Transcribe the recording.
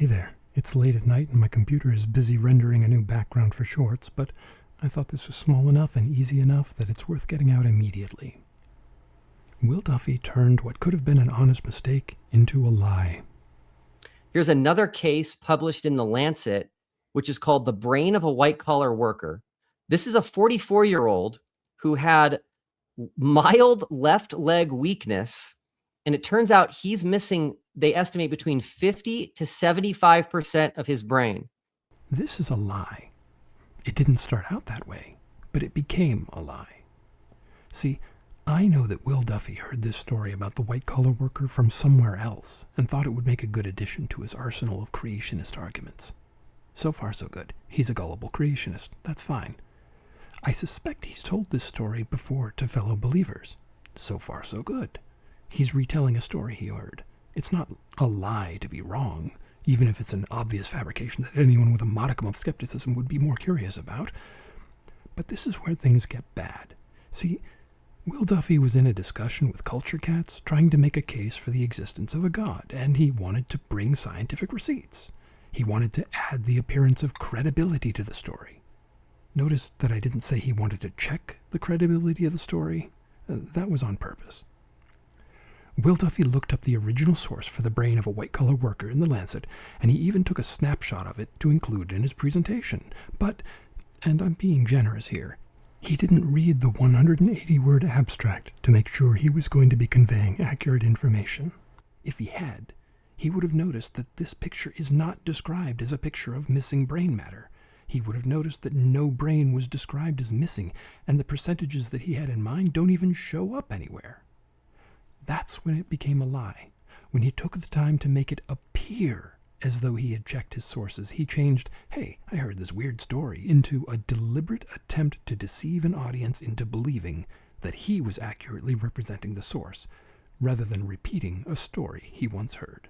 Hey there. It's late at night and my computer is busy rendering a new background for shorts, but I thought this was small enough and easy enough that it's worth getting out immediately. Will Duffy turned what could have been an honest mistake into a lie. Here's another case published in the Lancet, which is called The Brain of a White-Collar Worker. This is a 44-year-old who had mild left leg weakness, and it turns out he's missing, they estimate, between 50 to 75% of his brain. This is a lie. It didn't start out that way, but it became a lie. See, I know that Will Duffy heard this story about the white-collar worker from somewhere else and thought it would make a good addition to his arsenal of creationist arguments. So far, so good. He's a gullible creationist. That's fine. I suspect he's told this story before to fellow believers. So far, so good. He's retelling a story he heard. It's not a lie to be wrong, even if it's an obvious fabrication that anyone with a modicum of skepticism would be more curious about. But this is where things get bad. See, Will Duffy was in a discussion with culture cats trying to make a case for the existence of a god, and he wanted to bring scientific receipts. He wanted to add the appearance of credibility to the story. Notice that I didn't say he wanted to check the credibility of the story. That was on purpose. Will Duffy looked up the original source for the brain of a white-collar worker in the Lancet, and he even took a snapshot of it to include in his presentation. But, and I'm being generous here, he didn't read the 180-word abstract to make sure he was going to be conveying accurate information. If he had, he would have noticed that this picture is not described as a picture of missing brain matter. He would have noticed that no brain was described as missing, and the percentages that he had in mind don't even show up anywhere. That's when it became a lie. When he took the time to make it appear as though he had checked his sources, he changed, "Hey, I heard this weird story," into a deliberate attempt to deceive an audience into believing that he was accurately representing the source, rather than repeating a story he once heard.